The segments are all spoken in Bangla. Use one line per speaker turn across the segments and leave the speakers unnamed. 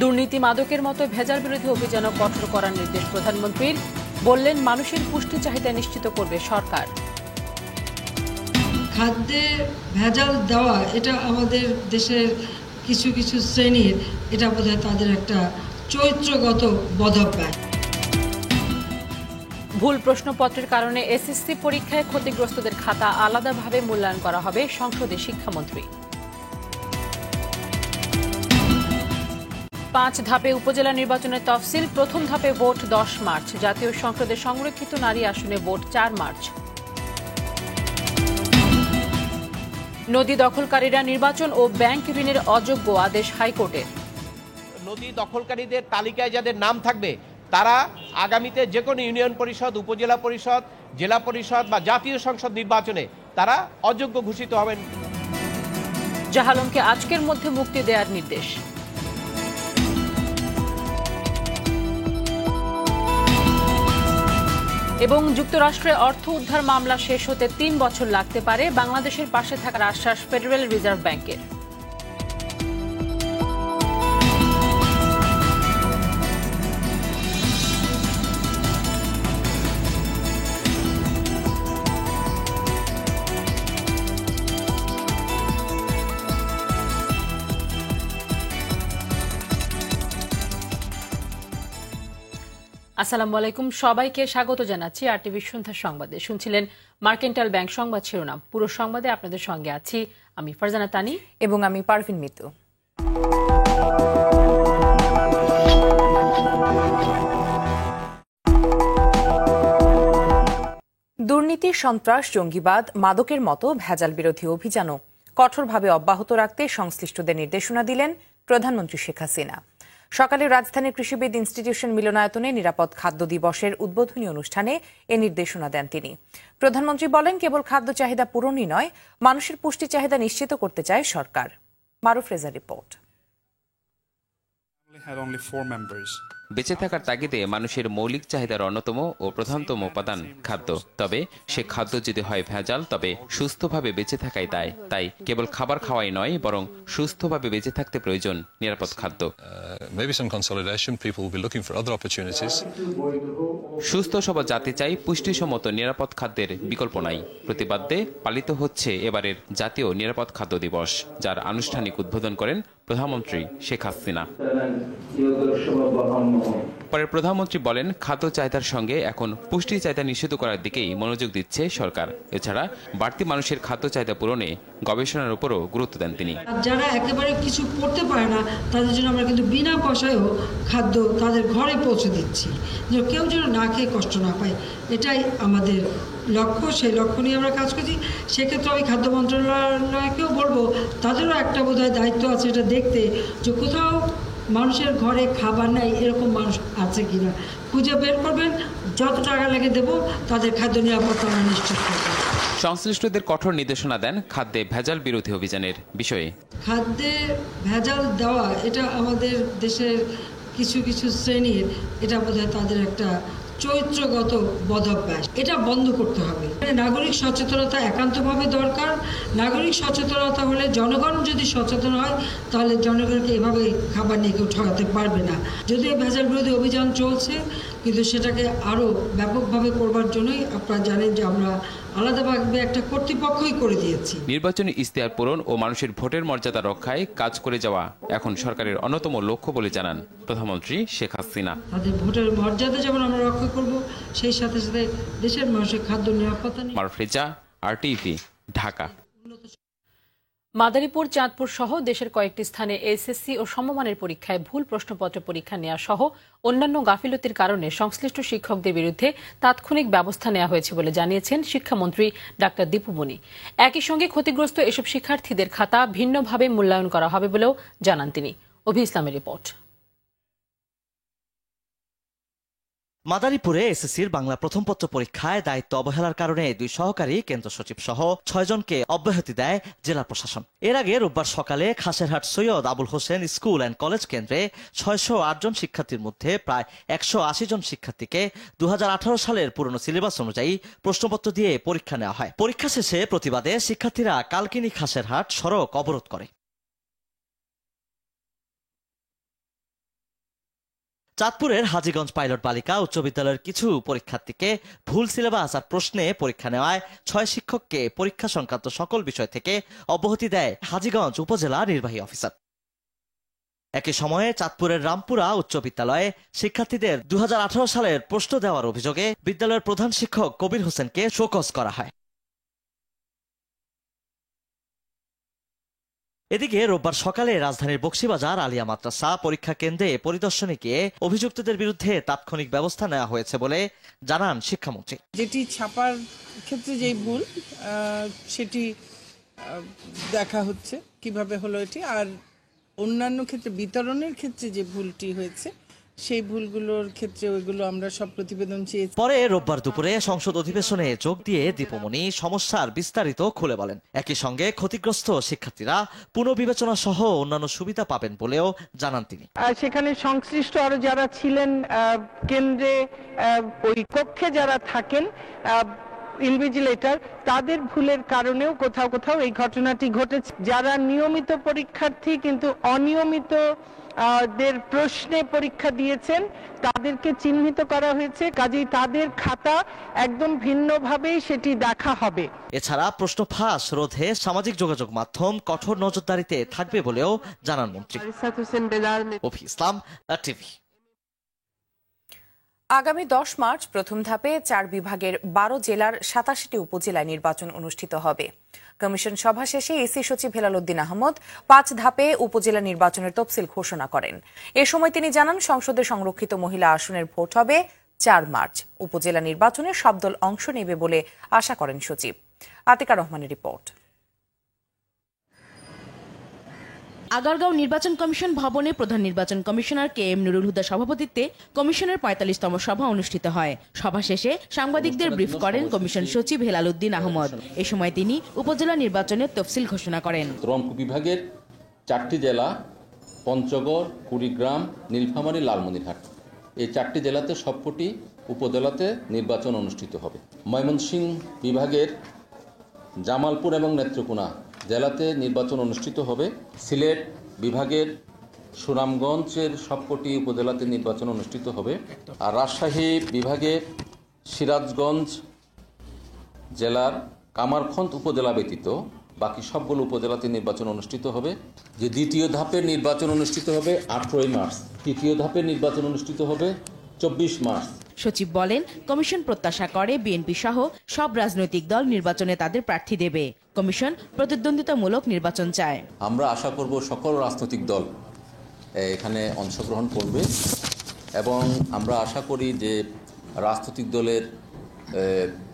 দুর্নীতি মাদকের মতো ভেজাল বিরোধী অভিযানও কঠোর করার নির্দেশ প্রধানমন্ত্রীর। বললেন, মানুষের পুষ্টি চাহিদা নিশ্চিত করবে সরকার।
খাদ্যে ভেজাল দেওয়া এটা আমাদের দেশের কিছু কিছু শ্রেণীর এটা বোধহয় তাদের একটা চরিত্রগত বদভ্যাস।
ভুল প্রশ্নপত্রের কারণে এসএসসি পরীক্ষায় ক্ষতিগ্রস্তদের খাতা আলাদাভাবে মূল্যায়ন করা হবে, সংসদে শিক্ষামন্ত্রী। 5 ধাপে উপজেলা নির্বাচনের তফসিল। প্রথম ধাপে ভোট 10 মার্চ। জাতীয় সংসদে সংরক্ষিত নারী আসনে ভোট 4 মার্চ। নদী দখলকারীরা নির্বাচন ও ব্যাংক ঋণের অযোগ্য, আদেশ হাইকোর্টের।
নদী দখলকারীদের তালিকায় যাদের নাম থাকবে তারা আগামীতে যে কোনো ইউনিয়ন পরিষদ, উপজেলা পরিষদ, জেলা পরিষদ বা জাতীয় সংসদ নির্বাচনে তারা অযোগ্য ঘোষিত হবেন।
জাহালমকে আজকের মধ্যে মুক্তি দেওয়ার নির্দেশ। এবং যুক্তরাষ্ট্রে অর্থ উদ্ধার মামলা শেষ হতে 3 বছর লাগতে পারে, বাংলাদেশের পাশে থাকার আশ্বাস ফেডারেল রিজার্ভ ব্যাংকের। আসসালামু আলাইকুম, সবাইকে স্বাগত জানাচ্ছি আরটিভি সন্ধ্যা সংবাদে। শুনছিলেন মার্কেন্টাইল ব্যাংক সংবাদ শিরোনাম। পুরো সংবাদে আপনাদের সঙ্গে আছি আমি ফারজানা তানি
এবং আমি পারভিন মিতু। দুর্নীতি, সন্ত্রাস, জঙ্গিবাদ, মাদকের মতো ভেজাল বিরোধী অভিযানও কঠোরভাবে অব্যাহত রাখতে সংশ্লিষ্টদের নির্দেশনা দিলেন প্রধানমন্ত্রী শেখ হাসিনা। সকালে রাজধানীর কৃষিবিদ ইনস্টিটিউশন মিলনায়তনে নিরাপদ খাদ্য দিবসের উদ্বোধনী অনুষ্ঠানে এ নির্দেশনা দেন তিনি। প্রধানমন্ত্রী বলেন, কেবল খাদ্য চাহিদা পূরণই নয়, মানুষের পুষ্টি চাহিদা নিশ্চিত করতে চায় সরকার। মারুফ রেজার রিপোর্ট।
বেঁচে থাকার তাগিদে মানুষের মৌলিক চাহিদার অন্যতম ও প্রধানতম উপাদান খাদ্য। তবে সে খাদ্য যদি হয় ভেজাল, তবে সুস্থভাবে বেঁচে থাকাই দায়। তাই কেবল খাবার খাওয়াই নয়, বরং সুস্থভাবে বেঁচে থাকতে প্রয়োজন নিরাপদ খাদ্য। সুস্থ সবল জাতি চাই, পুষ্টিসম্মত নিরাপদ খাদ্যের বিকল্প নাই। প্রতিবাদে পালিত হচ্ছে এবারের জাতীয় নিরাপদ খাদ্য দিবস, যার আনুষ্ঠানিক উদ্বোধন করেন প্রধানমন্ত্রী শেখ হাসিনা। পরে প্রধানমন্ত্রী বলেন, খাদ্য চাহিদার সঙ্গে এখন পুষ্টি চাহিদা নিশ্চিত করার দিকেই মনোযোগ দিচ্ছে সরকার। এছাড়া বাড়তি মানুষের খাদ্য চাহিদা পূরণে গবেষণার উপরও গুরুত্ব দেন তিনি।
যারা একেবারে কিছু করতে পারে না তাদের জন্য আমরা কিন্তু বিনা পয়সায়ও খাদ্য তাদের ঘরে পৌঁছে দিচ্ছি, যে কেউ যেন না খেয়ে কষ্ট না পায়। এটাই আমাদের লক্ষ্য, সেই লক্ষ্য নিয়ে আমরা কাজ করছি। সেক্ষেত্রে আমি খাদ্য মন্ত্রণালয়কেও বলবো, তাদেরও একটা বোধহয় দায়িত্ব আছে এটা দেখতে, যে কোথাও মানুষের ঘরে খাবার নাই এরকম মানুষ আছে কিনা খুঁজে বের করবেন। যত টাকা লাগে দেব, তাদের খাদ্য নিরাপত্তা আমরা নিশ্চিত করব।
সংশ্লিষ্টদের কঠোর নির্দেশনা দেন খাদ্যে ভেজাল বিরোধী অভিযানের বিষয়ে।
খাদ্যে ভেজাল দেওয়া এটা আমাদের দেশের কিছু কিছু শ্রেণীর এটা বোধহয় তাদের একটা চরিত্রগত বদভ্যাস। এটা বন্ধ করতে হবে। নাগরিক সচেতনতা একান্তভাবে দরকার। নাগরিক সচেতনতা হলে জনগণ যদি সচেতন হয়, তাহলে জনগণকে এভাবে খাবার নিয়ে কেউ ঠকাতে পারবে না। যদিও ভেজাল বিরোধী অভিযান চলছে, কিন্তু সেটাকে আরও ব্যাপকভাবে করবার জন্যই আপনারা জানেন যে আমরা আলাদাভাবে একটা কর্তৃপক্ষই করে দিয়েছি।
নির্বাচনী ইশতেহার পূরণ ও মানুষের ভোটের মর্যাদা রক্ষায় কাজ করে যাওয়া এখন সরকারের অন্যতম লক্ষ্য বলে জানান প্রধানমন্ত্রী শেখ হাসিনা।
তাদের ভোটের মর্যাদা যেমন আমরা রক্ষা করব, সেই সাথে সাথে দেশের মানুষের খাদ্য নিরাপত্তা।
মারুফ রেজা, আরটিভি, ঢাকা।
মাদারীপুর, চাঁদপুর সহ দেশের কয়েকটি স্থানে এসএসসি ও সমমানের পরীক্ষায় ভুল প্রশ্নপত্র পরীক্ষা নেওয়া সহ অন্যান্য গাফিলতির কারণে সংশ্লিষ্ট শিক্ষকদের বিরুদ্ধে তাৎক্ষণিক ব্যবস্থা নেওয়া হয়েছে বলে জানিয়েছেন শিক্ষামন্ত্রী ডাক্তার দীপু মনি। একই সঙ্গে ক্ষতিগ্রস্ত এসব শিক্ষার্থীদের খাতা ভিন্নভাবে মূল্যায়ন করা হবে বলেও জানান তিনি। অভি ইসলামের রিপোর্ট।
মাদারীপুরে এসএসসির বাংলা প্রথম পত্র পরীক্ষায় দায়িত্ব অবহেলার কারণে 2 সহকারী কেন্দ্র সচিব সহ 6 জনকে অব্যাহতি দেয় জেলা প্রশাসন। এর আগে রোববার সকালে Khaserhat Syed Abul Hossain school and college কেন্দ্রে 608 জন শিক্ষার্থীর মধ্যে প্রায় 180 জন শিক্ষার্থীকে 2018 সালের পুরনো সিলেবাস অনুযায়ী প্রশ্নপত্র দিয়ে পরীক্ষা নেওয়া হয়। পরীক্ষা শেষে প্রতিবাদে শিক্ষার্থীরা কালকিনি খাসেরহাট সড়ক অবরোধ করে। চাঁদপুরের হাজীগঞ্জ পাইলট বালিকা উচ্চ বিদ্যালয়ের কিছু পরীক্ষার্থীকে ভুল সিলেবাস আর প্রশ্নে পরীক্ষা নেওয়ায় 6 শিক্ষককে পরীক্ষা সংক্রান্ত সকল বিষয় থেকে অব্যাহতি দেয় হাজীগঞ্জ উপজেলা নির্বাহী অফিসার। একই সময়ে চাঁদপুরের রামপুরা উচ্চ বিদ্যালয়ে শিক্ষার্থীদের 2018 সালের প্রশ্ন দেওয়ার অভিযোগে বিদ্যালয়ের প্রধান শিক্ষক কবির হোসেনকে শোকজ করা হয়। এদিকে রোববার সকালে রাজধানীর বকশীবাজার আলিয়া মাদ্রাসা পরীক্ষা কেন্দ্রে পরিদর্শনে গিয়ে অভিযুক্তদের বিরুদ্ধে তাৎক্ষণিক ব্যবস্থা নেওয়া হয়েছে বলে জানান শিক্ষামন্ত্রী।
যেটি ছাপার ক্ষেত্রে যেই ভুল সেটি দেখা হচ্ছে কিভাবে হলো এটি, আর অন্যান্য ক্ষেত্রে বিতরণের ক্ষেত্রে যে ভুলটি হয়েছে সেই ভুলগুলোর ক্ষেত্রে ওইগুলো আমরা সব প্রতিবেদন চেয়েছি।
পরে রোববার দুপুরে সংসদ অধিবেশনে যোগ দিয়ে দীপমণি সমস্যার বিস্তারিত খুলে বলেন। একই সঙ্গে ক্ষতিগ্রস্ত শিক্ষার্থীরা পুনর্বিবেচনা সহ অন্যান্য সুবিধা পাবেন বলেও জানান তিনি।
সেখানে সংশ্লিষ্ট আরো যারা ছিলেন কেন্দ্রে ওই কক্ষে যারা থাকেন ইনভিজিলেটর, তাদের ভুলের কারণেও কোথাও কোথাও এই ঘটনাটি ঘটেছে। যারা নিয়মিত পরীক্ষার্থী কিন্তু অনিয়মিত দের প্রশ্নে পরীক্ষা দিয়েছেন তাদেরকে চিহ্নিত করা হয়েছে, কাজেই তাদের খাতা একদম ভিন্নভাবেই সেটি দেখা হবে।
এছাড়া প্রশ্ন ফাঁস রোধে সামাজিক যোগাযোগ মাধ্যম কঠোর নজরদারিতে থাকবে বলেও জানান মন্ত্রী। অফি ইসলাম, টিভি।
আগামী 10 মার্চ প্রথম ধাপে 4 বিভাগের 12 জেলার 87টি উপজেলায় নির্বাচন অনুষ্ঠিত হবে। কমিশন সভা শেষে ইসি সচিব হেলাল উদ্দিন আহমদ 5 ধাপে উপজেলা নির্বাচনের তফসিল ঘোষণা করেন। এ সময় তিনি জানান, সংসদে সংরক্ষিত মহিলা আসনের ভোট হবে 4 মার্চ। উপজেলা নির্বাচনে সব দল অংশ নেবে বলে আশা করেন সচিব। আতিকা রহমানের রিপোর্ট।
আগারগাঁও নির্বাচন কমিশন ভবনে প্রধান নির্বাচন কমিশনার কে এম নুরুল হুদার সভাপতিত্বে কমিশনের 45তম সভা অনুষ্ঠিত হয়। সভা শেষে সাংবাদিকদের ব্রিফ করেন কমিশন সচিব হেলাল উদ্দিন আহমদ। এ সময় তিনি উপজেলা নির্বাচনের তফসিল ঘোষণা করেন।
রংপুর বিভাগের 4টি জেলা পঞ্চগড়, কুড়িগ্রাম, নীলফামারী, লালমনিরহাট, এই 4টি জেলাতে সবকটি উপজেলাতে নির্বাচন অনুষ্ঠিত হবে। ময়মনসিংহ বিভাগের জামালপুর এবং নেত্রকোনা জেলাতে নির্বাচন অনুষ্ঠিত হবে। সিলেট বিভাগের সুনামগঞ্জের সবকটি উপজেলাতে নির্বাচন অনুষ্ঠিত হবে। আর রাজশাহী বিভাগের সিরাজগঞ্জ জেলার কামারখন্দ উপজেলা ব্যতীত বাকি সবগুলো উপজেলাতে নির্বাচন অনুষ্ঠিত হবে। যে দ্বিতীয় ধাপের নির্বাচন অনুষ্ঠিত হবে 18 মার্চ, তৃতীয় ধাপের নির্বাচন অনুষ্ঠিত হবে 24 মার্চ।
সচিব বলেন, কমিশন প্রত্যাশা করে বিএনপি সহ সব রাজনৈতিক দল নির্বাচনে তাদের প্রার্থী দেবে। কমিশন প্রতিদ্বন্দ্বিতামূলক নির্বাচন চায়।
আমরা আশা করব সকল রাজনৈতিক দল এখানে অংশগ্রহণ করবে এবং আমরা আশা করি যে রাজনৈতিক দলের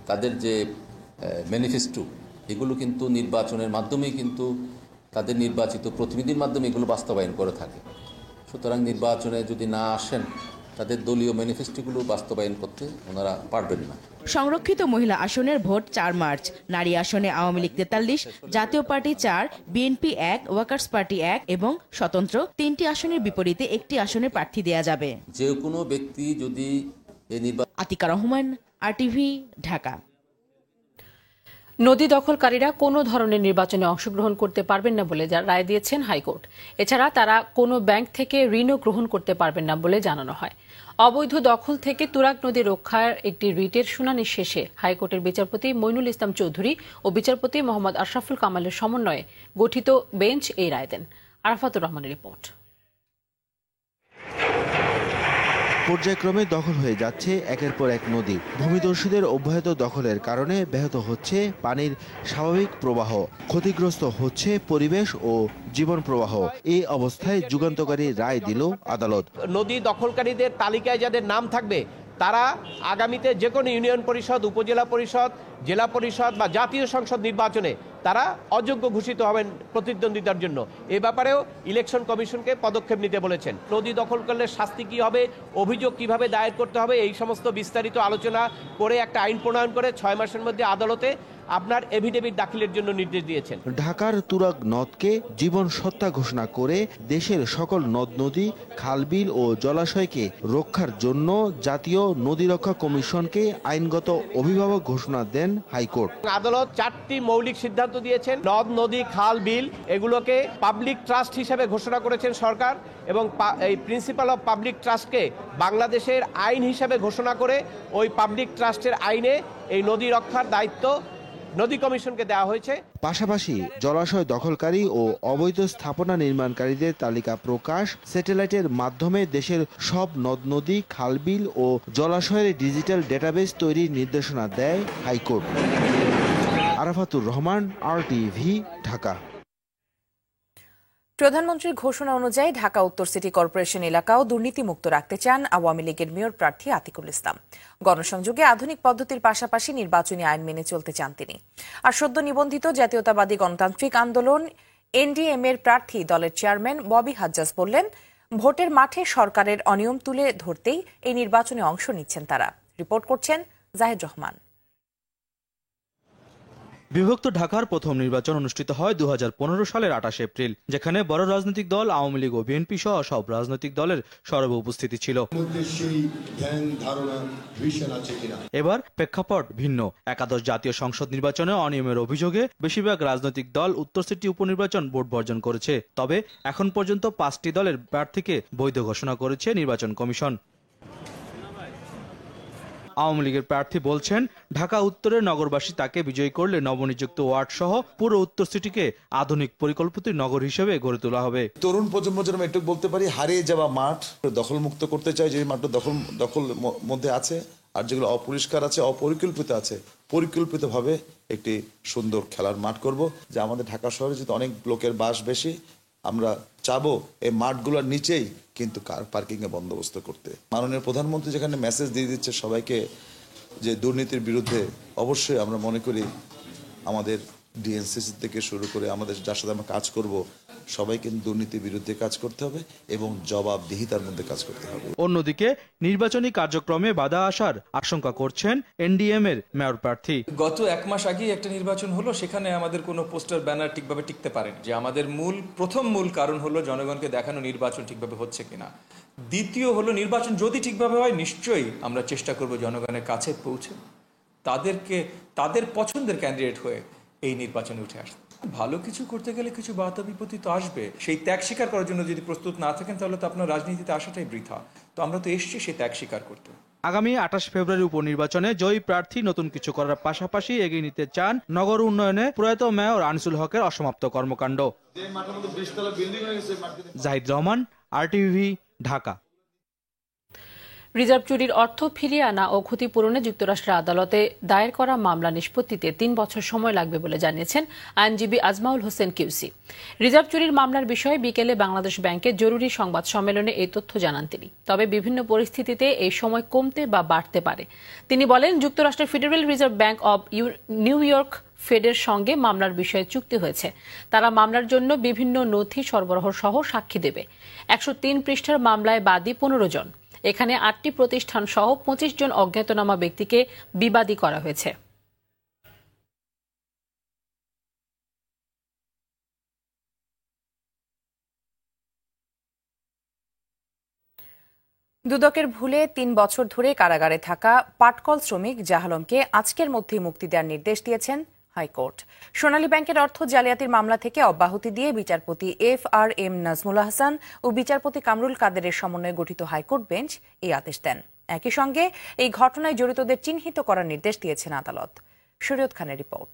তাদের যে ম্যানিফেস্টো এগুলো কিন্তু নির্বাচনের মাধ্যমেই কিন্তু তাদের নির্বাচিত প্রতিনিধির মাধ্যমে এগুলো বাস্তবায়ন করে থাকে। সুতরাং নির্বাচনে যদি না আসেন তাদের দলীয় ম্যানিফেস্টোগুলো বাস্তবায়ন করতে ওনারা পারবেন না।
সংরক্ষিত মহিলা আসনের ভোট 4 মার্চ। নারী আসনে আওয়ামী লীগ 43, জাতীয় পার্টি 4, বিএনপি 1, ওয়ার্কার্স পার্টি 1 এবং স্বতন্ত্র 3টি আসনের বিপরীতে 1টি আসনে প্রার্থী দেয়া যাবে।
যে কোনো ব্যক্তি যদি এই নির্বাচন।
আতিকা রহমান, আরটিভি, ঢাকা।
নদী দখলকারীরা কোনো ধরনের নির্বাচনে অংশগ্রহণ করতে পারবেন না বলে রায় দিয়েছেন হাইকোর্ট। এছাড়া তারা কোনো ব্যাংক থেকে ঋণও গ্রহণ করতে পারবেন না বলে জানানো হয়। অবৈধ দখল থেকে তুরাগ নদী রক্ষার একটি রিটের শুনানি শেষে হাইকোর্টের বিচারপতি মইনুল ইসলাম চৌধুরী ও বিচারপতি মোহাম্মদ আশরাফুল কামালের সমন্বয়ে গঠিত বেঞ্চ এই রায় দেন। আরাফাতুর রহমানের রিপোর্ট।
পর্যায়ক্রমে দখল হয়ে যাচ্ছে একের পর এক নদী। ভূমিদস্যুদের অব্যাহত দখলের কারণে ব্যাহত হচ্ছে পানির স্বাভাবিক প্রবাহ, ক্ষতিগ্রস্ত হচ্ছে পরিবেশ ও জীবন প্রবাহ। এই অবস্থায় যুগান্তকারী রায় দিল আদালত।
নদী দখলকারীদের তালিকায় যাদের নাম থাকবে তারা আগামীতে যে কোনো ইউনিয়ন পরিষদ, উপজেলা পরিষদ, জেলা পরিষদ বা জাতীয় সংসদ নির্বাচনে তারা অযোগ্য ঘোষিত হবেন প্রতিদ্বন্দ্বিতার জন্য। এ ব্যাপারেও ইলেকশন কমিশনকে পদক্ষেপ নিতে বলেছেন। নদী দখল করলে শাস্তি কী হবে, অভিযোগ কিভাবে দায়ের করতে হবে, এই সমস্ত বিস্তারিত আলোচনা করে একটা আইন প্রণয়ন করে 6 মাসের মধ্যে আদালতে আপনার এফিডেভিট দাখিলের জন্য নির্দেশ দিয়েছেন।
ঢাকার তুরাগ নদকে জীবন সত্তা ঘোষণা করে দেশের সকল নদ নদী, খালবিল ও জলাশয়কে রক্ষার জন্য জাতীয় নদী রক্ষা কমিশনকে আইনগত অভিভাবক ঘোষণা দেন হাইকোর্ট।
আদালত 4টি মৌলিক সিদ্ধান্ত দিয়েছেন। নদ, নদী, খাল, বিল এগুলোকে পাবলিক ট্রাস্ট হিসেবে ঘোষণা করেছেন সরকার এবং এই প্রিন্সিপাল অফ পাবলিক ট্রাস্টকে বাংলাদেশের আইন হিসেবে ঘোষণা করে ওই পাবলিক ট্রাস্টের আইনে এই নদী রক্ষার দায়িত্ব নদী কমিশনকে দেওয়া হয়েছে।
পাশাপাশি জলাশয় দখলকারী ও অবৈধ স্থাপনা নির্মাণকারীদের তালিকা প্রকাশ, স্যাটেলাইটের মাধ্যমে দেশের সব নদ নদী, খালবিল ও জলাশয়ের ডিজিটাল ডেটাবেস তৈরির নির্দেশনা দেয় হাইকোর্ট। আরাফাতুর রহমান, RTV, ঢাকা।
প্রধানমন্ত্রীর ঘোষণা অনুযায়ী ঢাকা উত্তর সিটি কর্পোরেশন এলাকাও দুর্নীতিমুক্ত রাখতে চান আওয়ামী লীগের মেয়র প্রার্থী আতিকুল ইসলাম। গণসংযোগে আধুনিক পদ্ধতির পাশাপাশি নির্বাচনী আইন মেনে চলতে চান তিনি। আর সদ্য নিবন্ধিত জাতীয়তাবাদী গণতান্ত্রিক আন্দোলন NDM এর প্রার্থী দলের চেয়ারম্যান ববি হাজ্জাজ বললেন, ভোটের মাঠে সরকারের অনিয়ম তুলে ধরতেই এই নির্বাচনে অংশ নিচ্ছেন তারা। রিপোর্ট করছেন জাহিদ রহমান।
বিভক্ত ঢাকার প্রথম নির্বাচন অনুষ্ঠিত হয় 2015 সালের 28 এপ্রিল, যেখানে বড় রাজনৈতিক দল আওয়ামী লীগ ও বিএনপি সহ সব রাজনৈতিক দলের সরব উপস্থিতি ছিল। এবার প্রেক্ষাপট ভিন্ন। একাদশ জাতীয় সংসদ নির্বাচনে অনিয়মের অভিযোগে বেশিরভাগ রাজনৈতিক দল উত্তর সিটি উপনির্বাচন ভোট বর্জন করেছে। তবে এখন পর্যন্ত 5টি দলের প্রার্থীকে বৈধ ঘোষণা করেছে নির্বাচন কমিশন। আওয়ামী লীগের প্রার্থী বলছেন, ঢাকা উত্তরের নগরবাসী তাকে বিজয়ী করলে নবনিযুক্ত ওয়ার্ড সহ পুরো উত্তর সিটিকে আধুনিক পরিকল্পিত নগর হিসেবে গড়ে তোলা হবে।
তরুণ প্রজন্ম যেন এটুকু বলতে পারি, হারিয়ে যাওয়া মাঠ দখলমুক্ত করতে চাই, যে মাঠটা দখল মধ্যে আছে আর যেগুলো অপরিষ্কার আছে, অপরিকল্পিত আছে, পরিকল্পিতভাবে একটি সুন্দর খেলার মাঠ করব। যে আমাদের ঢাকা শহরে যেহেতু অনেক লোকের বাস বেশি, আমরা চাবো এই মাঠগুলোর নিচেই কিন্তু কার পার্কিং এর বন্দোবস্ত করতে। মাননীয় প্রধানমন্ত্রী যেখানে মেসেজ দিয়ে দিচ্ছে সবাইকে যে দুর্নীতির বিরুদ্ধে, অবশ্যই আমরা মনে করি আমাদের ডিএনসিসি থেকে শুরু করে আমাদের যার সাথে আমরা কাজ করব, সবাই কিন্তু দুর্নীতির বিরুদ্ধে কাজ করতে হবে এবং জবাবদিহিতার মধ্যে কাজ করতে হবে।
অন্যদিকে নির্বাচনী কার্যক্রমে বাধা আসার আশঙ্কা করছেন NDM এর মেয়র প্রার্থী।
গত 1 মাস আগেই একটা নির্বাচন হলো, সেখানে আমাদের কোনো পোস্টার ব্যানার ঠিকভাবে টিকতে পারেনি। যে আমাদের প্রথম মূল কারণ হলো জনগণকে দেখানো নির্বাচন ঠিকভাবে হচ্ছে কিনা। দ্বিতীয় হলো নির্বাচন যদি ঠিকভাবে হয়, নিশ্চয়ই আমরা চেষ্টা করব জনগণের কাছে পৌঁছে তাদের পছন্দের ক্যান্ডিডেট হয়ে এই নির্বাচনে উঠে আসতে। ভালো কিছু করতে গেলে কিছু বাধা বিপত্তি তো আসবে। সেই ত্যাগ স্বীকার করার জন্য যদি প্রস্তুত না থাকেন, তাহলে তো আপনার রাজনীতিতে আসাটাই বৃথা। তো আমরা তো এসেছি সেই ত্যাগ স্বীকার করতে।
আগামী 28 ফেব্রুয়ারি উপনির্বাচনে জয়ী প্রার্থী নতুন কিছু করার পাশাপাশি এগিয়ে নিতে চান নগর উন্নয়নে প্রয়াত মেয়র আনিসুল হকের অসমাপ্ত কর্মকাণ্ড। জাহিদ রহমান, RTV, ঢাকা।
রিজার্ভ চুরির অর্থ ফিরিয়ে আনা ও ক্ষতিপূরণে যুক্তরাষ্ট্রের আদালতে দায়ের করা মামলা নিষ্পত্তিতে 3 বছর সময় লাগবে বলে জানিয়েছেন আইনজীবী আজমাউল হোসেন কিউসি। রিজার্ভ চুরির মামলার বিষয়ে বিকেলে বাংলাদেশ ব্যাংকের জরুরি সংবাদ সম্মেলনে এই তথ্য জানান তিনি। তবে বিভিন্ন পরিস্থিতিতে এই সময় কমতে বা বাড়তে পারে। তিনি বলেন, যুক্তরাষ্ট্রের Federal Reserve Bank of New ইয়র্ক ফেডের সঙ্গে মামলার বিষয়ে চুক্তি হয়েছে। তারা মামলার জন্য বিভিন্ন নথি সরবরাহ সহ সাক্ষী দেবে। 103 পৃষ্ঠার মামলায় বাদী 15 জন। এখানে 8টি প্রতিষ্ঠান সহ 25 জন অজ্ঞাতনামা ব্যক্তিকে বিবাদী করা হয়েছে।
দুদকের ভুলে 3 বছর ধরে কারাগারে থাকা পাটকল শ্রমিক জাহালমকে আজকের মধ্যেই মুক্তি দেওয়ার নির্দেশ দিয়েছেন হাইকোর্ট। সোনালী ব্যাংকের অর্থ জালিয়াতির মামলা থেকে অব্যাহতি দিয়ে বিচারপতি FRM নাজমুল হাসান ও বিচারপতি কামরুল কাদেরের সমন্বয়ে গঠিত হাইকোর্ট বেঞ্চ এই আদেশ দেন। একই সঙ্গে এই ঘটনায় জড়িতদের চিহ্নিত করার নির্দেশ দিয়েছেন আদালত। শরীয়ত খানের রিপোর্ট।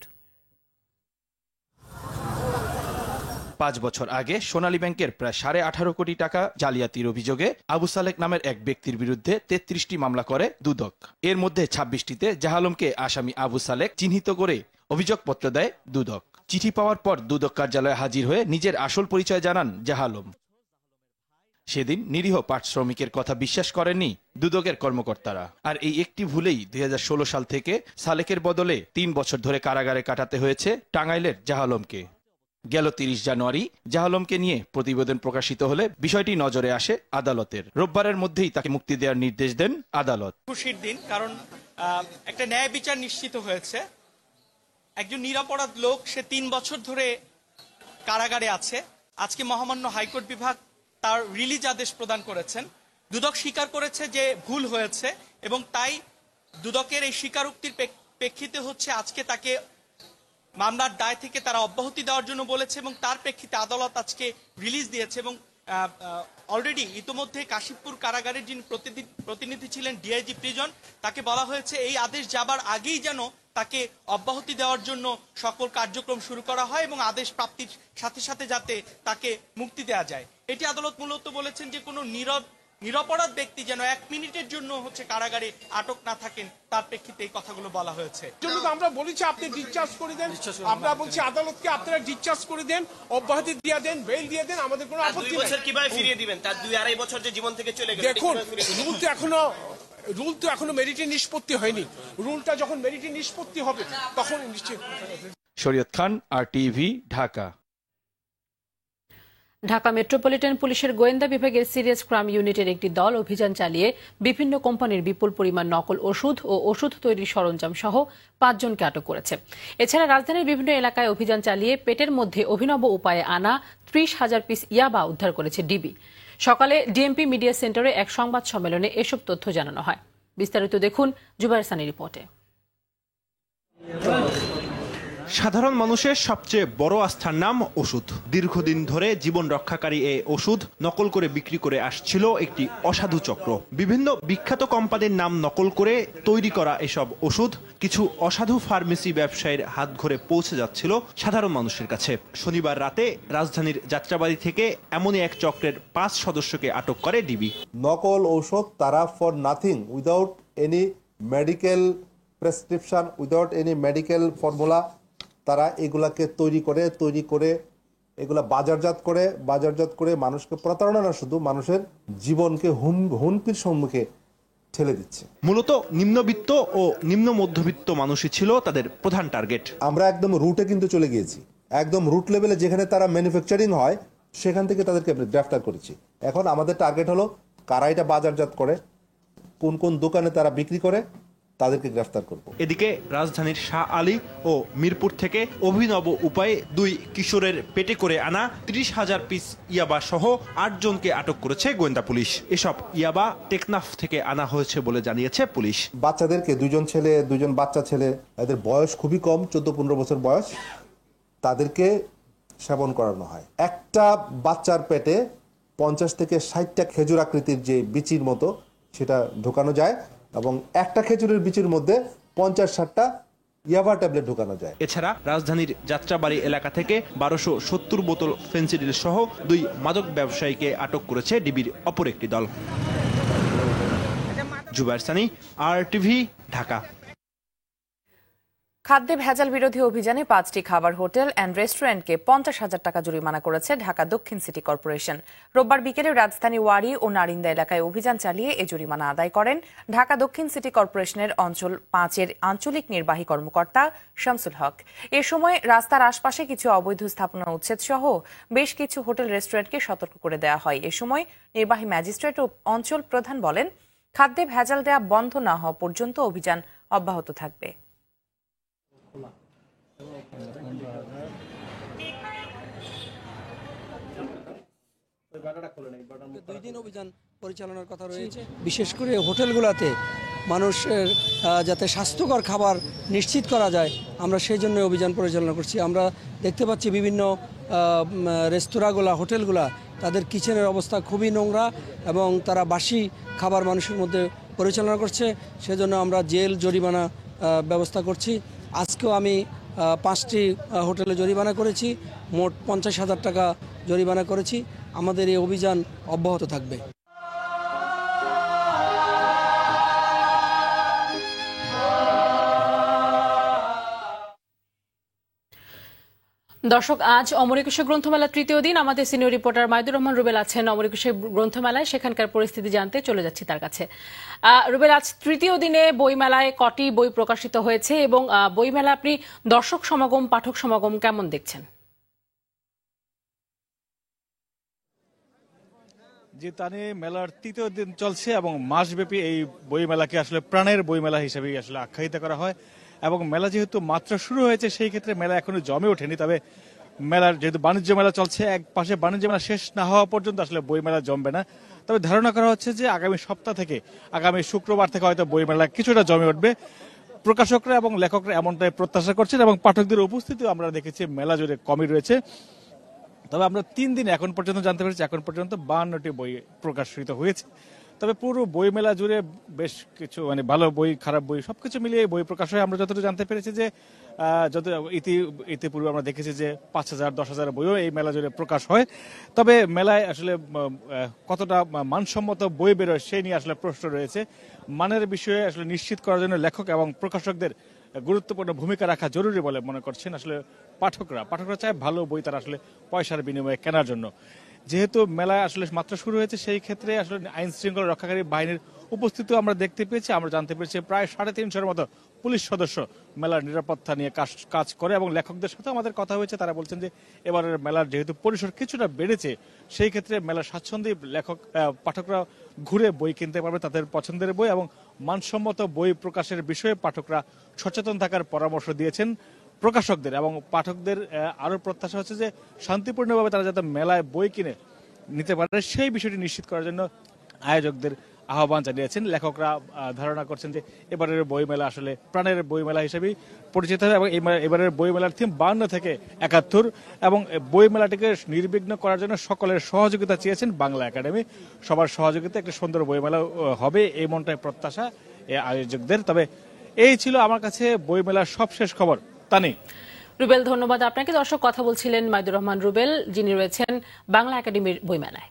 5 বছর আগে সোনালী ব্যাংকের প্রায় 18.5 কোটি টাকা জালিয়াতির অভিযোগে আবু সালেক নামের এক ব্যক্তির বিরুদ্ধে 33টি মামলা করে দুদক। এর মধ্যে 26টিতে জাহালমকে আসামি আবু সালেক চিহ্নিত করে অভিযোগপত্র দেয় দুদক। চিঠি পাওয়ার পর দুদক কার্যালয়ে হাজির হয়ে নিজের আসল পরিচয় জানান জাহালম। সেদিন নিরীহ পাট শ্রমিকের কথা বিশ্বাস করেননি দুদকের কর্মকর্তারা। আর এই একটি ভুলেই 2016 সাল থেকে সালেকের বদলে 3 বছর ধরে কারাগারে কাটাতে হয়েছে টাঙ্গাইলের জাহালমকে। গেল 30 জানুয়ারি জাহালমকে নিয়ে প্রতিবেদন প্রকাশিত হলে বিষয়টি নজরে আসে আদালতের। রোববারের মধ্যেই তাকে মুক্তি দেওয়ার নির্দেশ দেন আদালত।
খুশির দিন, কারণ একটা ন্যায় বিচার নিশ্চিত হয়েছে। একজন নিরপরাধ লোক, সে 3 বছর ধরে কারাগারে আছে। আজকে মহামান্য হাইকোর্ট বিভাগ তার রিলিজ আদেশ প্রদান করেছেন। দুদক স্বীকার করেছে যে ভুল হয়েছে এবং তাই দুদকের এই স্বীকারোক্তির প্রেক্ষিতে হচ্ছে আজকে তাকে মামলার দায় থেকে তারা অব্যাহতি দেওয়ার জন্য বলেছে এবং তার প্রেক্ষিতে আদালত আজকে রিলিজ দিয়েছে এবং অলরেডি ইতোমধ্যে কাশিমপুর কারাগারের যিনি প্রতিনিধি ছিলেন ডিআইজি প্রিজন, তাকে বলা হয়েছে এই আদেশ যাবার আগেই যেন তাকে অব্যাহতি দেওয়ার জন্য সকল কার্যক্রম শুরু করা হয় এবং আদেশ প্রাপ্তির সাথে সাথে যাতে তাকে মুক্তি দেওয়া যায়। এটি আদালত মূলত বলেছেন যে কোনো নিরপরাধ ব্যক্তি যেন 1 মিনিটের জন্য হচ্ছে কারাগারে আটক না থাকেন, তার প্রেক্ষিতে এই কথাগুলো বলা হয়েছে।
আমরা বলেছি আপনি ডিসচার্জ করে দেন, আমরা বলছি আদালতকে আপনারা ডিসচার্জ করে দেন, অব্যাহতি দিয়ে দেন, বেল দিয়ে দেন, আমাদের কোনো আপত্তি নেই।
2 বছর কিভাবে ফিরিয়ে দিবেন? তার 2-2.5 বছর যে জীবন থেকে চলে গেল।
দেখুন, রুল তো এখনো মেরিটে নিষ্পত্তি হয়নি। রুলটা যখন মেরিটে নিষ্পত্তি হবে তখন নিশ্চিত।
শরীয়ত খান, RTV, ঢাকা।
ঢাকা মেট্রোপলিটন পুলিশের গোয়েন্দা বিভাগের সিরিয়াস ক্রাইম ইউনিটের একটি দল অভিযান চালিয়ে বিভিন্ন কোম্পানির বিপুল পরিমাণ নকল ওষুধ ও ওষুধ তৈরির সরঞ্জাম সহ 5 জনকে আটক করেছে। এছাড়া রাজধানীর বিভিন্ন এলাকায় অভিযান চালিয়ে পেটের মধ্যে অভিনব উপায়ে আনা 30,000 পিস ইয়াবা উদ্ধার করেছে ডিবি। সকালে ডিএমপি মিডিয়া সেন্টারে এক সংবাদ সম্মেলনে এসব তথ্য জানানো হয়। বিস্তারিত দেখুন জুবায়ের সানির রিপোর্টে।
সাধারণ মানুষের সবচেয়ে বড় আস্থার নাম ওষুধ। দীর্ঘদিন ধরে জীবন রক্ষাকারী এই ওষুধ নকল করে বিক্রি করে আসছিল একটি অসাধু চক্র। বিভিন্ন বিখ্যাত কোম্পানির নাম নকল করে তৈরি করা এসব ওষুধ কিছু অসাধু ফার্মেসি ব্যবসায়ীর হাত ধরে পৌঁছে যাচ্ছিল সাধারণ মানুষের কাছে। শনিবার রাতে রাজধানীর যাত্রাবাড়ি থেকে এমনই এক চক্রের 5 সদস্যকে আটক করে ডিবি।
নকল ঔষধ তারা for nothing, without any medical prescription, without any medical formula তারা এগুলাকে তৈরি করে এগুলা বাজারজাত করে মানুষকে প্রতারণা না, শুধু মানুষের জীবনকে হুমকির সম্মুখে ঠেলে দিচ্ছে।
মূলত নিম্নবিত্ত ও নিম্ন মধ্যবিত্ত মানুষই ছিল তাদের প্রধান টার্গেট।
আমরা একদম রুটে কিন্তু চলে গিয়েছি, একদম রুট লেভেলে যেখানে তারা ম্যানুফ্যাকচারিং হয় সেখান থেকে তাদেরকে গ্রেফতার করেছি। এখন আমাদের টার্গেট হলো কারা এটা বাজারজাত করে, কোন কোন দোকানে তারা বিক্রি করে, তাদেরকে গ্রেফতার করব।
এদিকে রাজধানীর শাহ আলী ও মিরপুর থেকে অভিনব উপায়ে 2 কিশোরের পেটে করে আনা 30,000 পিস ইয়াবা সহ 8 জনকে আটক করেছে গোয়েন্দা পুলিশ। এসব ইয়াবা টেকনাফ থেকে আনা হয়েছে বলে জানিয়েছে পুলিশ।
বাচ্চাদেরকে 2 বাচ্চা ছেলে, এদের বয়স খুবই কম, 14-15 বছর বয়স, তাদেরকে সেবন করানো হয়। একটা বাচ্চার পেটে 50 থেকে 60টা খেজুর আকৃতির যে বিচির মতো সেটা ঢোকানো যায় এবং একটা খেজুরের বিচির মধ্যে 50-60টা ইয়াবা ট্যাবলেট ঢোকানো যায়।
এছাড়া রাজধানীর যাত্রাবাড়ি এলাকা থেকে 1270 বোতল ফেন্সিডিল সহ 2 মাদক ব্যবসায়ীকে আটক করেছে ডিবির অপর একটি দল। জুবায়ের সানি, RTV, ঢাকা।
খাদ্যে ভেজাল বিরোধী অভিযানে 5টি খাবার হোটেল অ্যান্ড রেস্টুরেন্টকে 50,000 টাকা জরিমানা করেছে ঢাকা দক্ষিণ সিটি কর্পোরেশন। রোববার বিকেলে রাজধানী ওয়ারী ও নারিন্দা এলাকায় অভিযান চালিয়ে এ জরিমানা আদায় করেন ঢাকা দক্ষিণ সিটি কর্পোরেশনের অঞ্চল 5-এর আঞ্চলিক নির্বাহী কর্মকর্তা শামসুল হক। এ সময় রাস্তার আশপাশে কিছু অবৈধ স্থাপনা উচ্ছেদ সহ বেশ কিছু হোটেল রেস্টুরেন্টকে সতর্ক করে দেওয়া হয়। এ সময় নির্বাহী ম্যাজিস্ট্রেট ও অঞ্চল প্রধান বলেন, খাদ্যে ভেজাল দেয়া বন্ধ না হওয়া পর্যন্ত অভিযান অব্যাহত থাকবে।
2 দিন অভিযান পরিচালনার কথা রয়েছে। বিশেষ করে হোটেলগুলোতে মানুষের যাতে স্বাস্থ্যকর খাবার নিশ্চিত করা যায়, আমরা সেই জন্য অভিযান পরিচালনা করছি। আমরা দেখতে পাচ্ছি বিভিন্ন রেস্তোরাঁগুলা, হোটেলগুলা, তাদের কিচেনের অবস্থা খুবই নোংরা এবং তারা বাসি খাবার মানুষের মধ্যে পরিচালনা করছে। সেজন্য আমরা জেল জরিমানা ব্যবস্থা করছি। আজকেও আমি 5টি হোটেলে জরিমানা করেছি, মোট 50,000 টাকা জরিমানা করেছি। আমাদের এই অভিযান অব্যাহত থাকবে।
দর্শক, আজ অমর একুশে গ্রন্থমেলা 3য় দিন। আমাদের সিনিয়র রিপোর্টার মাইদুর রহমান রুবেল আছেন অমর একুশে গ্রন্থমেলায়, সেখানকার পরিস্থিতি জানতে চলে যাচ্ছি তার কাছে। রুবেল, আজ 3য় দিনে বইমেলায় কটি বই প্রকাশিত হয়েছে এবং বইমেলা আপনি দর্শক সমাগম, পাঠক সমাগম কেমন দেখছেন?
যে টানে মেলার 3য় দিন চলছে এবং মাসব্যাপী এই বইমেলাকে আসলে প্রাণের বইমেলা হিসেবে আসলে আখ্যায়িত করা হয় এবং মেলা যেহেতু মাত্র শুরু হয়েছে সেই ক্ষেত্রে মেলা এখনো জমে ওঠেনি। তবে মেলার যেহেতু বাণিজ্য মেলা চলছে, এক পাশে বাণিজ্য মেলা শেষ না হওয়া পর্যন্ত আসলে বইমেলা জমবে না। তবে ধারণা করা হচ্ছে যে আগামী সপ্তাহ থেকে, আগামী শুক্রবার থেকে হয়তো বইমেলা কিছুটা জমে উঠবে। প্রকাশকরা এবং লেখকরা এমনটাই প্রত্যাশা করছেন এবং পাঠকদের উপস্থিতিও আমরা দেখেছি মেলা জুড়ে কমই রয়েছে। তবে আমরা 3 দিন এখন পর্যন্ত জানতে পেরেছি এখন পর্যন্ত 52টি বই প্রকাশিত হয়েছে। তবে পুরো বই মেলা জুড়ে বেশ কিছু ভালো বই খারাপ বই সবকিছু মিলিয়ে বই প্রকাশ হয়। আমরা যতটুকু জানতে পেরেছি যে ইতিপূর্বে আমরা দেখেছি যে 5000 10,000 বইও এই মেলা জুড়ে প্রকাশ হয়। তবে মেলায় আসলে কতটা মানসম্মত বই বেরোয় সেই নিয়ে আসলে প্রশ্ন রয়েছে। মানের বিষয়ে আসলে নিশ্চিত করার জন্য লেখক এবং প্রকাশকদের গুরুত্বপূর্ণ ভূমিকা রাখা জরুরি বলে মনে করছেন আসলে পাঠকরা চায় ভালো বই তারা আসলে পয়সার বিনিময়ে কেনার জন্য। যেহেতু মেলা আসলে মাত্র শুরু হয়েছে সেই ক্ষেত্রে আসলে আইন শৃঙ্খলা রক্ষাকারী বাহিনীর উপস্থিতিও আমরা দেখতে পেয়েছি। আমরা জানতে পেরেছি প্রায় 350-এর মতো পুলিশ সদস্য মেলার নিরাপত্তা নিয়ে কাজ করে এবং লেখকদের সাথে আমাদের কথা হয়েছে। তারা বলছেন যে এবারের মেলার যেহেতু পরিসর কিছুটা বেড়েছে সেই ক্ষেত্রে মেলার স্বাচ্ছন্দ্যে পাঠকরা ঘুরে বই কিনতে পারবে তাদের পছন্দের বই এবং মানসম্মত বই প্রকাশের বিষয়ে পাঠকরা সচেতন থাকার পরামর্শ দিয়েছেন প্রকাশকদের এবং পাঠকদের আরো প্রত্যাশা হচ্ছে যে শান্তিপূর্ণভাবে তারা যাতে মেলায় বই কিনে নিতে পারে সেই বিষয়টি নিশ্চিত করার জন্য আয়োজকদের আহ্বান জানিয়েছেন। লেখকরা ধারণা করছেন যে এবারের বইমেলা আসলে প্রাণের বইমেলা হিসেবেই পরিচিত হবে এবং এবারের বইমেলার থিম 52 থেকে 71 এবং বইমেলাটিকে নির্বিঘ্ন করার জন্য সকলের সহযোগিতা চেয়েছেন বাংলা একাডেমি। সবার সহযোগিতা একটা সুন্দর বইমেলা হবে এই মনটাই প্রত্যাশা আয়োজকদের। তবে এই ছিল আমার কাছে বইমেলার সবশেষ খবর। তানি
রুবেল, ধন্যবাদ আপনাকে। দর্শক, কথা বলছিলেন মাইদুর রহমান রুবেল, যিনি রয়েছেন বাংলা একাডেমির বইমেলায়।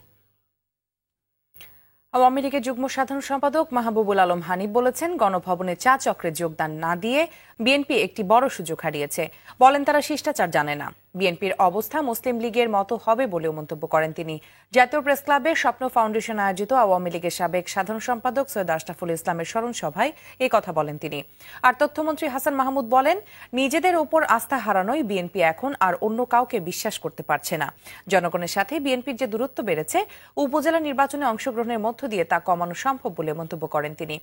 আওয়ামী লীগের যুগ্ম সাধারণ সম্পাদক মাহবুবুল আলম হানিফ বলেছেন, গণভবনে চা চক্রে যোগদান না দিয়ে বিএনপি একটি বড় সুযোগ হারিয়েছে। বলেন তারা শিষ্টাচার জানে না। বিএনপির অবস্থা মুসলিম লীগের মতো হবে বলেও মন্তব্য করেন তিনি। জাতীয় প্রেস ক্লাবে স্বপ্ন ফাউন্ডেশন আয়োজিত আওয়ামী লীগের সাবেক সাধারণ সম্পাদক সৈয়দ আশরাফুল ইসলামের স্মরণ সভায় এই কথা বলেন তিনি। আর তথ্যমন্ত্রী হাসান মাহমুদ বলেন, নিজেদের ওপর আস্থা হারানোয় বিএনপি এখন আর অন্য কাউকে বিশ্বাস করতে পারছে না। জনগণের সাথে বিএনপির যে দূরত্ব বেড়েছে, উপজেলা নির্বাচনে অংশগ্রহণের মধ্য দিয়ে তা কমানো সম্ভব বলে মন্তব্য করেন তিনি।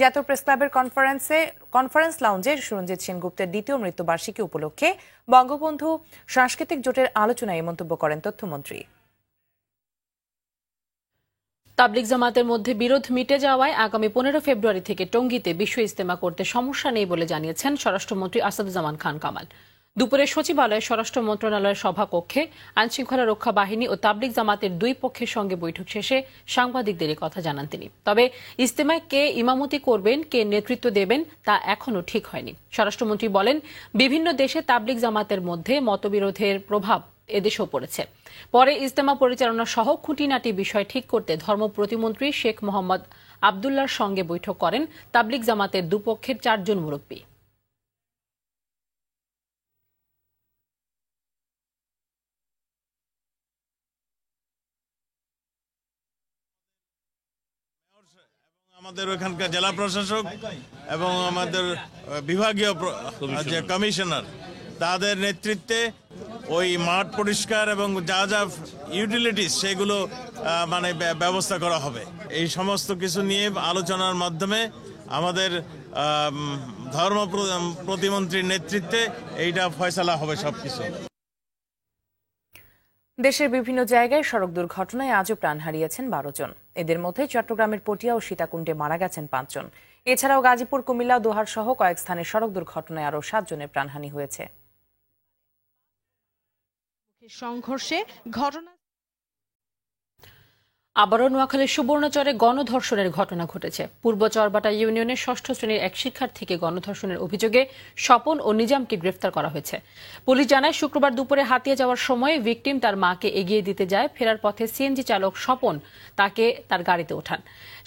জাতীয় প্রেস ক্লাবের কনফারেন্স লাউঞ্জে সুরঞ্জিত সেনগুপ্তের দ্বিতীয় মৃত্যুবার্ষিকী উপলক্ষে বঙ্গবন্ধু সাংস্কৃতিক জোটের আলোচনায় এই মন্তব্য করেন তথ্যমন্ত্রী।
তাবলিগ জামাতের মধ্যে বিরোধ মিটে যাওয়ায় আগামী 15 ফেব্রুয়ারি থেকে টঙ্গীতে বিশ্ব ইজতেমা করতে সমস্যা নেই বলে জানিয়েছেন স্বরাষ্ট্রমন্ত্রী আসাদুজ্জামান খান কামাল। দুপুরে সচিবালয়ে স্বরাষ্ট্র মন্ত্রণালয়ের সভাকক্ষে আইনশৃঙ্খলা রক্ষা বাহিনী ও তাবলিগ জামাতের দুই পক্ষের সঙ্গে বৈঠক শেষে সাংবাদিকদের কথা জানান তিনি। তবে ইজতেমায় কে ইমামতি করবেন, কে নেতৃত্ব দেবেন তা এখনো ঠিক হয়নি। স্বরাষ্ট্রমন্ত্রী বলেন, বিভিন্ন দেশে তাবলিগ জামাতের মধ্যে মতবিরোধের প্রভাব এদেশেও পড়েছে। পরে ইজতেমা পরিচালনা সহ খুঁটিনাটি বিষয় ঠিক করতে ধর্ম প্রতিমন্ত্রী শেখ মোহাম্মদ আবদুল্লাহর সঙ্গে বৈঠক করেন তাবলিগ জামাতের দুপক্ষের 4 জন মুরব্বী।
আমাদের ওখানকার জেলা প্রশাসক এবং আমাদের বিভাগীয় যে কমিশনার তাদের নেতৃত্বে ওই মাঠ পরিষ্কার এবং যা যা ইউটিলিটিস সেগুলো ব্যবস্থা করা হবে। এই সমস্ত কিছু নিয়ে আলোচনার মাধ্যমে আমাদের ধর্ম প্রতিমন্ত্রীর নেতৃত্বে এইটা ফয়সালা হবে সবকিছু।
দেশের বিভিন্ন জায়গায় সড়ক দুর্ঘটনায় আজও প্রাণ হারিয়েছেন 12 জন। এদের মধ্যে চট্টগ্রামের পটিয়া ও সীতাকুণ্ডে মারা গেছেন 5 জন। এছাড়াও গাজীপুর, কুমিল্লা, দোহার সহ কয়েক স্থানে সড়ক দুর্ঘটনায় আরও 7 জনের প্রাণহানি হয়েছে।
সংঘর্ষে ঘটনা
আবারও নোয়াখালীর সুবর্ণচরে গণধর্ষণের ঘটনা ঘটেছে। পূর্ব চরবাটা ইউনিয়নের 6ষ্ঠ শ্রেণীর এক শিক্ষার্থীকে গণধর্ষণের অভিযোগে স্বপন ও নিজামকে গ্রেফতার করা হয়েছে। পুলিশ জানায়, শুক্রবার দুপুরে হাতিয়া যাওয়ার সময় ভিকটিম তার মাকে এগিয়ে দিতে যায়। ফেরার পথে সিএনজি চালক স্বপন তাকে তার গাড়িতে ওঠান।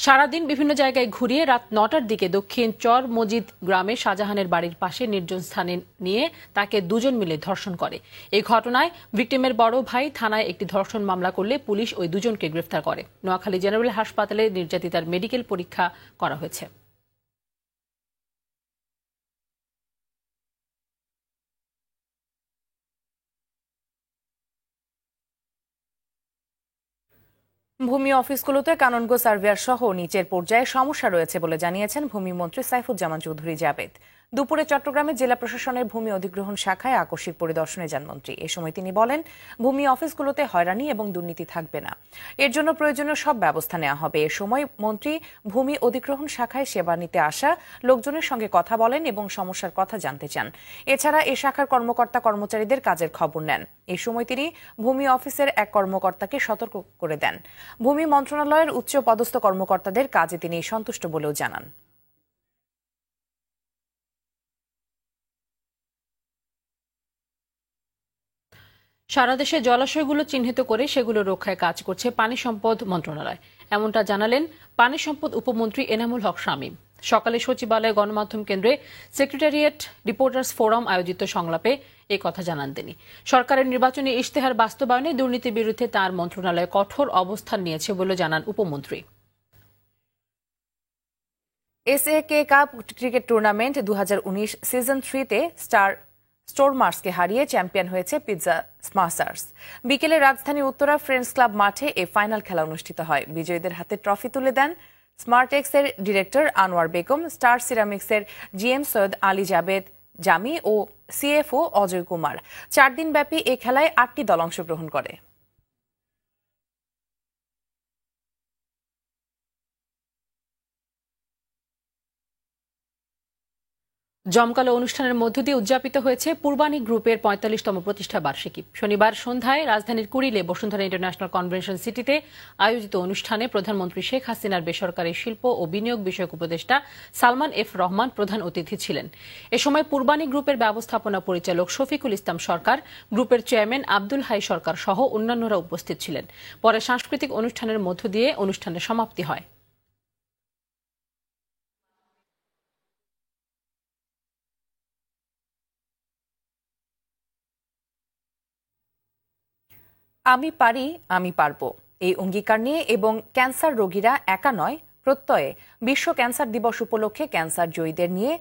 সারাদিন বিভিন্ন জায়গায় ঘুরিয়ে রাত 9টার দিকে দক্ষিণ চর মজিদ গ্রামে শাহজাহানের বাড়ির পাশে নির্জন স্থানে নিয়ে তাকে 2 জন মিলে ধর্ষণ করে। এই ঘটনায় ভিকটিমের বড় ভাই থানায় একটি ধর্ষণ মামলা করলে পুলিশ ওই 2 জনকে গ্রেফতার করে। নোয়াখালী জেনারেল হাসপাতালে নির্যাতিতার মেডিকেল পরীক্ষা করা হয়েছে।
ভূমি অফিসগুলোতে কানুনগ সার্ভেয়ার সহ নিচের পর্যায়ে সমস্যা রয়েছে বলে জানিয়েছেন ভূমিমন্ত্রী সাইফুজ্জামান চৌধুরী জাবেদ। দুপুরে চট্টগ্রামে জেলা প্রশাসনের ভূমি অধিগ্রহণ শাখায় আকস্মিক পরিদর্শনে যান মন্ত্রী। এ সময় তিনি বলেন, ভূমি অফিসগুলোতে হয়রানি এবং দুর্নীতি থাকবে না, এর জন্য প্রয়োজনীয় সব ব্যবস্থা নেওয়া হবে। এ সময় মন্ত্রী ভূমি অধিগ্রহণ শাখায় সেবা নিতে আসা লোকজনের সঙ্গে কথা বলেন এবং সমস্যার কথা জানতে চান। এছাড়া এ শাখার কর্মকর্তা কর্মচারীদের কাজের খবর নেন। এ সময় তিনি ভূমি অফিসের এক কর্মকর্তাকে সতর্ক করে দেন। ভূমি মন্ত্রণালয়ের উচ্চ পদস্থ কর্মকর্তাদের কাজে তিনি সন্তুষ্ট বলেও জানান।
সারা দেশে জলাশয়গুলো চিহ্নিত করে সেগুলো রক্ষায় কাজ করছে পানি সম্পদ মন্ত্রণালয়। এমনটা জানালেন পানি সম্পদ উপমন্ত্রী এনামুল হক শামীম। সকালে সচিবালয়ে গণমাধ্যম কেন্দ্রে সেক্রেটারিয়েট রিপোর্টার্স ফোরাম আয়োজিত সংলাপে এই কথা জানান তিনি। সরকারের নির্বাচনী ইশতেহার বাস্তবায়নে দুর্নীতির বিরুদ্ধে তার মন্ত্রণালয় কঠোর অবস্থান নিয়েছে বলে জানান উপমন্ত্রী।
এসএকে কাপ ক্রিকেট টুর্নামেন্ট 2019 সিজন 3-তে স্টোরমার্সকে হারিয়ে চ্যাম্পিয়ন হয়েছে পিৎজা স্মাশার্স। বিকেলে রাজধানীর উত্তরা ফ্রেন্ডস ক্লাব মাঠে এই ফাইনাল খেলা অনুষ্ঠিত হয়। বিজয়ীদের হাতে ট্রফি তুলে দেন স্মার্টেক্সের ডিরেক্টর আনোয়ার বেগম, স্টার সিরামিক্সের জিএম সৈয়দ আলী জাবেদ জামি ও সিএফও অজয় কুমার। 4 দিনব্যাপী এ খেলায় 8টি দল অংশগ্রহণ করে।
জমকালো অনুষ্ঠানের মধ্য দিয়ে উদযাপিত হয়েছে পূর্বানী গ্রুপের 45তম প্রতিষ্ঠা বার্ষিকী। শনিবার সন্ধ্যায় রাজধানীর কুড়িলে বসুন্ধরা ইন্টারন্যাশনাল কনভেনশন সিটিতে আয়োজিত অনুষ্ঠানে প্রধানমন্ত্রী শেখ হাসিনার বেসরকারি শিল্প ও বিনিয়োগ বিষয়ক উপদেষ্টা সালমান এফ রহমান প্রধান অতিথি ছিলেন। এ সময় পূর্বানী গ্রুপের ব্যবস্থাপনা পরিচালক শফিকুল ইসলাম সরকার, গ্রুপের চেয়ারম্যান আব্দুল হাই সরকার সহ অন্যান্যরা উপস্থিত ছিলেন। পরে সাংস্কৃতিক অনুষ্ঠানের মধ্য দিয়ে অনুষ্ঠানের সমাপ্তি হয়।
আমি পারি, আমি পারবো, এই অঙ্গীকার নিয়ে এবং ক্যান্সার রোগীরা একা নয় প্রত্যয়ে বিশ্ব ক্যান্সার দিবস উপলক্ষে ক্যান্সার জয়ীদের নিয়ে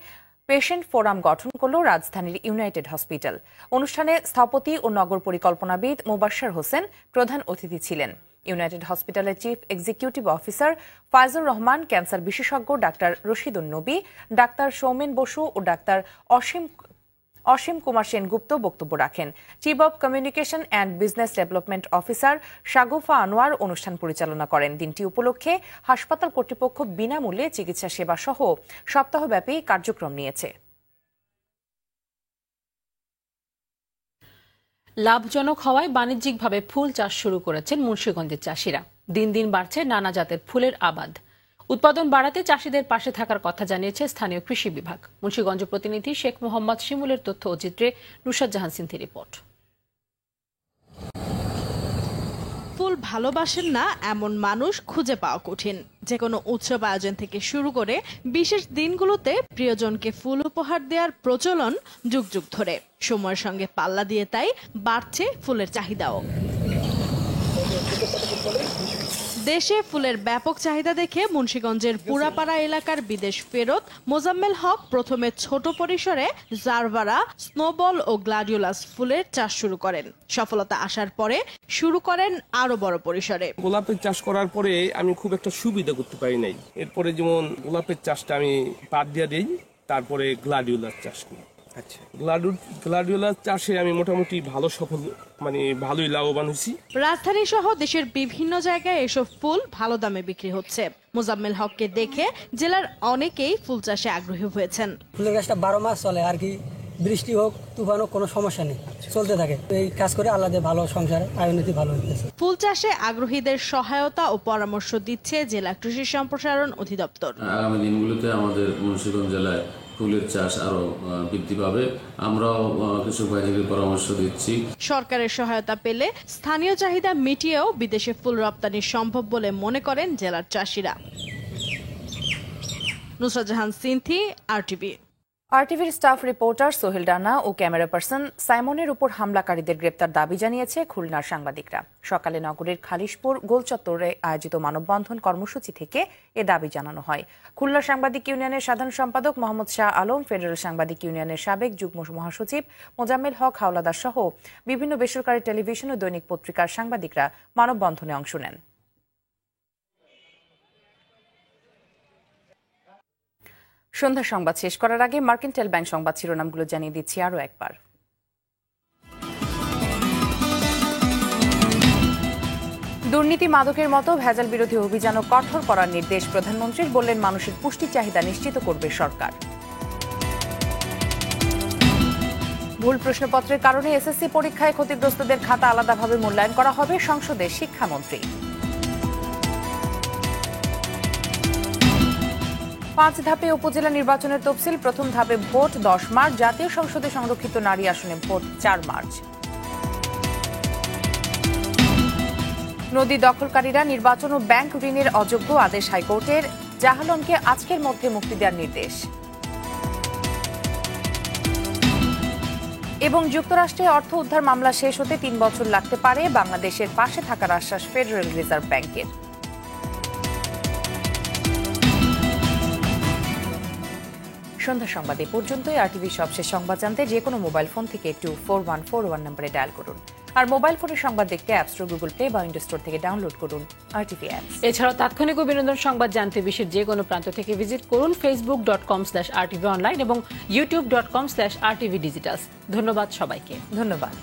পেশেন্ট ফোরাম গঠন করল রাজধানীর ইউনাইটেড হসপিটাল। অনুষ্ঠানে স্থপতি ও নগর পরিকল্পনাবিদ মোবাশ্বের হোসেন প্রধান অতিথি ছিলেন। ইউনাইটেড হসপিটালের chief executive officer Faizur Rahman, cancer বিশেষজ্ঞ ডাক্তার রশিদুন নবী, ডাক্তার সৌমেন বসু ও ডাক্তার অসীম কুমার সেনগুপ্ত বক্তব্য রাখেন। Chief of communication and business development officer Shagufa Anwar অনুষ্ঠান পরিচালনা করেন। দিনটি উপলক্ষে হাসপাতাল কর্তৃপক্ষ বিনামূল্যে চিকিৎসা সেবা সহ সপ্তাহব্যাপী কার্যক্রম নিয়েছে।
লাভজনক হওয়ায় বাণিজ্যিকভাবে ফুল চাষ শুরু করেছেন মুন্সিগঞ্জের চাষিরা। দিন দিন বাড়ছে নানা জাতের ফুলের আবাদ। উৎপাদন বাড়াতে চাষিদের পাশে থাকার কথা জানিয়েছে স্থানীয় কৃষি বিভাগ। মুন্সিগঞ্জ প্রতিনিধি শেখ মোহাম্মদ শিমুলের তথ্য ও চিত্রে নুসরাত জাহান সিনথি রিপোর্ট।
ফুল ভালোবাসেন না এমন মানুষ খুঁজে পাওয়া কঠিন। যে কোনো উৎসব আয়োজন থেকে শুরু করে বিশেষ দিনগুলোতে প্রিয়জনকে ফুল উপহার দেওয়ার প্রচলন যুগ যুগ ধরে। সময়ের সঙ্গে পাল্লা দিয়ে তাই বাড়ছে ফুলের চাহিদাও। দেশে ফুলের ব্যাপক চাহিদা দেখে মুন্সিগঞ্জের পুরাপাড়া এলাকার বিদেশ ফেরত মোজাম্মেল হক প্রথমে ছোট পরিসরে জারবারা, স্নোবল ও গ্লাডিওলাস ফুলের চাষ শুরু করেন। সফলতা আসার পরে শুরু করেন আরো বড় পরিসরে।
গোলাপের চাষ করার পরে আমি খুব একটা সুবিধা করতে পারি নাই। এরপরে যেমন গোলাপের চাষটা আমি বাদ দিয়ে দিই, তারপরে গ্লাডিওলাস চাষ করি। আচ্ছা, গ্লাডিওলাস চাষে আমি মোটামুটি ভালো সফল, ভালোই লাভবান হয়েছি।
রাজধানী সহ দেশের বিভিন্ন জায়গায় এসব ফুল ভালো দামে বিক্রি হচ্ছে। মোজাম্মেল হককে দেখে জেলার অনেকেই ফুল চাষে আগ্রহী হয়েছেন।
ফুলের গাছটা 12 মাস চলে আর কি, বৃষ্টি হোক তুফান হোক কোনো সমস্যা নেই, চলতে থাকে। এই কাজ করে আলাদা ভালো সংসার আয়োজনতি ভালো হচ্ছে।
ফুল চাষে আগ্রহীদের সহায়তা ও পরামর্শ দিচ্ছে জেলা কৃষি সম্প্রসারণ অধিদপ্তর।
আগামী দিনগুলোতে আমাদের মুন্সিগঞ্জ জেলায় ফুলের চাষ আরো বৃদ্ধি পাবে। আমরাও কৃষক ভাইদের পরামর্শ দিচ্ছি।
সরকারের সহায়তা পেলে স্থানীয় চাহিদা মিটিয়েও বিদেশে ফুল রপ্তানি সম্ভব বলে মনে করেন জেলার চাষিরা। নুসরাত জাহান সিনথি, আরটিভি।
আরটিভির স্টাফ রিপোর্টার সোহেল ডানা ও ক্যামেরা পার্সন সাইমনের উপর হামলাকারীদের গ্রেপ্তার দাবি জানিয়েছে খুলনার সাংবাদিকরা। সকালে নগরীর খালিশপুর গোলচত্বরে আয়োজিত মানববন্ধন কর্মসূচি থেকে এ দাবি জানানো হয়। খুলনা সাংবাদিক ইউনিয়নের সাধারণ সম্পাদক মোহাম্মদ শাহ আলম, ফেডারেল সাংবাদিক ইউনিয়নের সাবেক যুগ্ম মহাসচিব মোজাম্মেল হক হাওলাদার সহ বিভিন্ন বেসরকারি টেলিভিশন ও দৈনিক পত্রিকার সাংবাদিকরা মানববন্ধনে অংশ নেন। সন্ধ্যা সংবাদ শেষ করার আগে মার্কেন্টাইল ব্যাংক সংবাদ শিরোনামগুলো জানিয়ে দিচ্ছি আরও একবার। দুর্নীতি মাদকের মতো ভেজাল বিরোধী অভিযানও কঠোর করার নির্দেশ প্রধানমন্ত্রীর, বললেন মানুষের পুষ্টি চাহিদা নিশ্চিত করবে সরকার। ভুল প্রশ্নপত্রের কারণে এসএসসি পরীক্ষায় ক্ষতিগ্রস্তদের খাতা আলাদাভাবে মূল্যায়ন করা হবে, সংসদে শিক্ষামন্ত্রী। 5 ধাপে উপজেলা নির্বাচনের তফসিল, প্রথম ধাপে ভোট 10 মার্চ, জাতীয় সংসদে সংরক্ষিত নারী আসনে ভোট 4 মার্চ। নদী দখলকারীরা নির্বাচন ও ব্যাংক ঋণের অযোগ্য, আদেশ হাইকোর্টের, জাহালমকে আজকের মধ্যে মুক্তি দেওয়ার নির্দেশ। এবং যুক্তরাষ্ট্রে অর্থ উদ্ধার মামলা শেষ হতে 3 বছর লাগতে পারে, বাংলাদেশের পাশে থাকার আশ্বাস ফেডারেল রিজার্ভ ব্যাংকের। সন্ধ্যা সংবাদ এ পর্যন্তই। আরটিভি সবশেষ সংবাদ জানতে যে কোনো মোবাইল ফোন থেকে 24141 নম্বরে ডায়াল করুন। আর মোবাইল ফোনের সংবাদ দেখতে অ্যাপ স্টোর, গুগল প্লে বা উইন্ডোজ স্টোর থেকে ডাউনলোড করুন আরটিভি অ্যাপ।
এছাড়াও তাৎক্ষণিক ও বিনোদন সংবাদ জানতে বিশ্বের যে কোনো প্রান্ত থেকে ভিজিট করুন facebook.com/rtv online এবং youtube.com/rtvdigitals। ধন্যবাদ সবাইকে।
ধন্যবাদ।